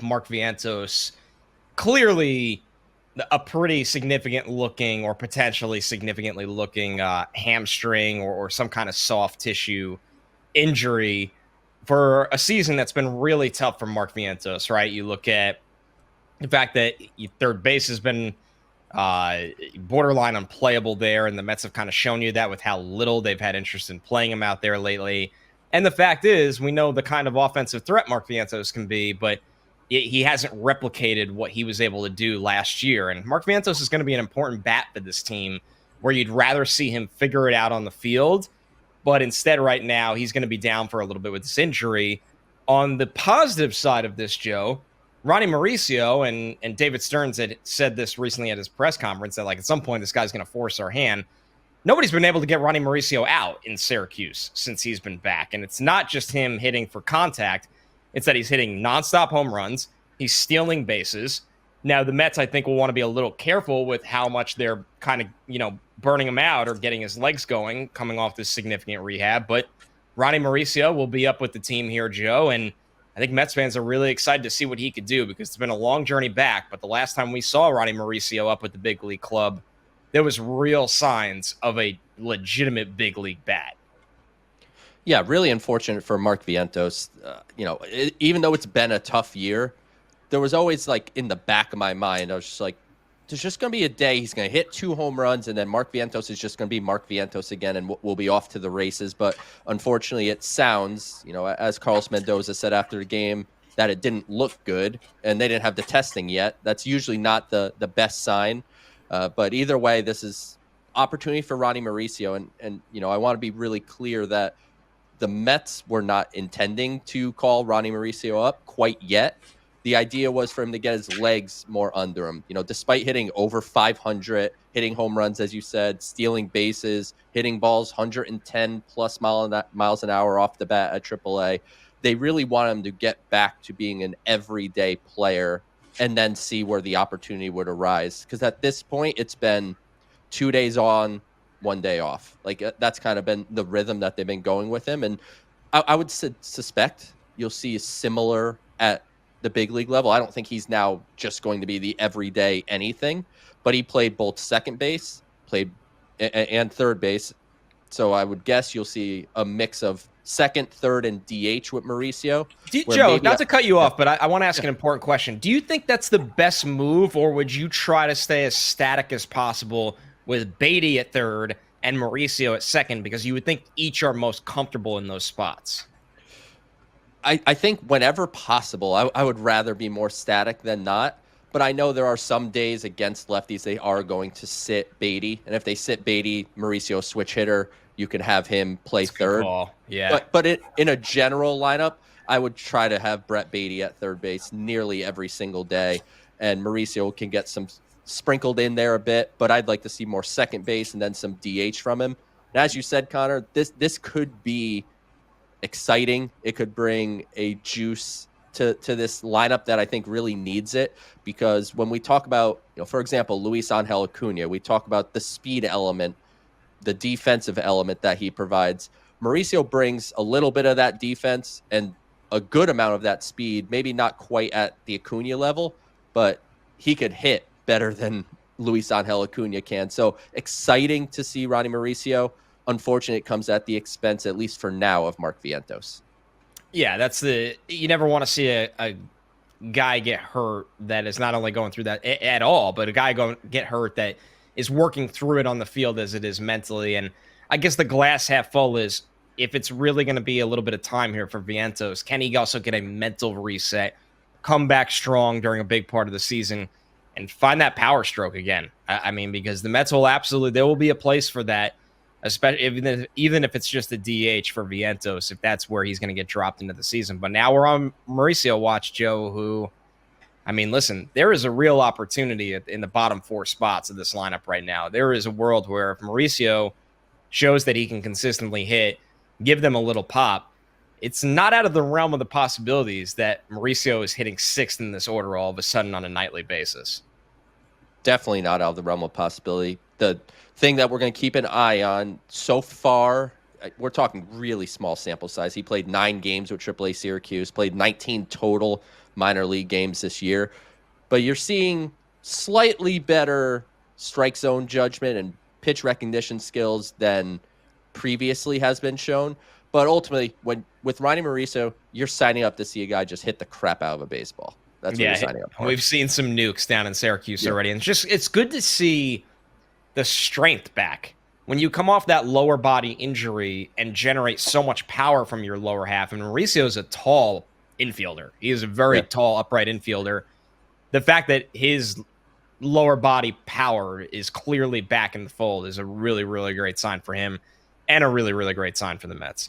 Mark Vientos clearly a pretty significant looking or potentially significantly looking hamstring or some kind of soft tissue injury for a season that's been really tough for Mark Vientos, right? You look at the fact that third base has been borderline unplayable there, and the Mets have kind of shown you that with how little they've had interest in playing him out there lately. And the fact is, we know the kind of offensive threat Mark Vientos can be, but he hasn't replicated what he was able to do last year. And Mark Vientos is going to be an important bat for this team, where you'd rather see him figure it out on the field. But instead, right now, he's going to be down for a little bit with this injury. On the positive side of this, Joe, Ronny Mauricio and David Stearns had said this recently at his press conference that, like, at some point, this guy's going to force our hand. Nobody's been able to get Ronny Mauricio out in Syracuse since he's been back. And it's not just him hitting for contact. It's that he's hitting nonstop home runs. He's stealing bases. Now, the Mets, I think, will want to be a little careful with how much they're kind of, burning him out or getting his legs going coming off this significant rehab. But Ronny Mauricio will be up with the team here, Joe. And I think Mets fans are really excited to see what he could do, because it's been a long journey back. But the last time we saw Ronny Mauricio up with the big league club, there was real signs of a legitimate big league bat. Yeah, really unfortunate for Mark Vientos. Even though it's been a tough year, there was always, like, in the back of my mind, I was just like, there's just going to be a day he's going to hit 2 home runs, and then Mark Vientos is just going to be Mark Vientos again, and we'll be off to the races. But unfortunately, it sounds, as Carlos Mendoza said after the game, that it didn't look good, and they didn't have the testing yet. That's usually not the best sign. But either way, this is opportunity for Ronny Mauricio. And I want to be really clear that the Mets were not intending to call Ronny Mauricio up quite yet. The idea was for him to get his legs more under him. Despite hitting over 500, hitting home runs, as you said, stealing bases, hitting balls 110 plus miles an hour off the bat at AAA, they really want him to get back to being an everyday player and then see where the opportunity would arise. Because at this point, it's been 2 days on, 1 day off. Like, that's kind of been the rhythm that they've been going with him. And I would suspect you'll see similar at the big league level. I don't think he's now just going to be the everyday anything, but he played both second base, and third base. So I would guess you'll see a mix of second, third, and DH with Mauricio. Joe, not to cut you off, but I want to ask an important question. Do you think that's the best move, or would you try to stay as static as possible with Beatty at third and Mauricio at second, because you would think each are most comfortable in those spots? I think whenever possible, I would rather be more static than not. But I know there are some days against lefties they are going to sit Beatty. And if they sit Beatty, Mauricio switch hitter, you can have him play third. Yeah. But in a general lineup, I would try to have Brett Beatty at third base nearly every single day. And Mauricio can get some sprinkled in there a bit. But I'd like to see more second base and then some DH from him. And as you said, Connor, this could be exciting. It could bring a juice to this lineup that I think really needs it, because when we talk about, for example, Luis Angel Acuna, we talk about the speed element, the defensive element that he provides. Mauricio brings a little bit of that defense and a good amount of that speed, maybe not quite at the Acuna level, but he could hit better than Luis Angel Acuna can. So exciting to see Ronny Mauricio. Unfortunately, it comes at the expense, at least for now, of Mark Vientos. Yeah, you never want to see a guy get hurt that is not only going through that at all, but a guy get hurt that is working through it on the field as it is mentally. And I guess the glass half full is, if it's really going to be a little bit of time here for Vientos, can he also get a mental reset, come back strong during a big part of the season, and find that power stroke again? I mean, because the Mets there will be a place for that, especially even if it's just a DH for Vientos, if that's where he's going to get dropped into the season. But now we're on Mauricio watch, Joe, who, I mean, listen, there is a real opportunity in the bottom 4 spots of this lineup right now. There is a world where if Mauricio shows that he can consistently hit, give them a little pop, it's not out of the realm of the possibilities that Mauricio is hitting 6th in this order all of a sudden on a nightly basis. Definitely not out of the realm of possibility. The thing that we're going to keep an eye on so far, we're talking really small sample size. He played 9 games with AAA Syracuse, played 19 total minor league games this year. But you're seeing slightly better strike zone judgment and pitch recognition skills than previously has been shown. But ultimately, with Ronny Mauricio, you're signing up to see a guy just hit the crap out of a baseball. That's what you're signing up for. We've seen some nukes down in Syracuse already, and it's good to see the strength back. When you come off that lower body injury and generate so much power from your lower half, and Mauricio is a tall infielder. He is a very tall, upright infielder. The fact that his lower body power is clearly back in the fold is a really, really great sign for him and a really, really great sign for the Mets.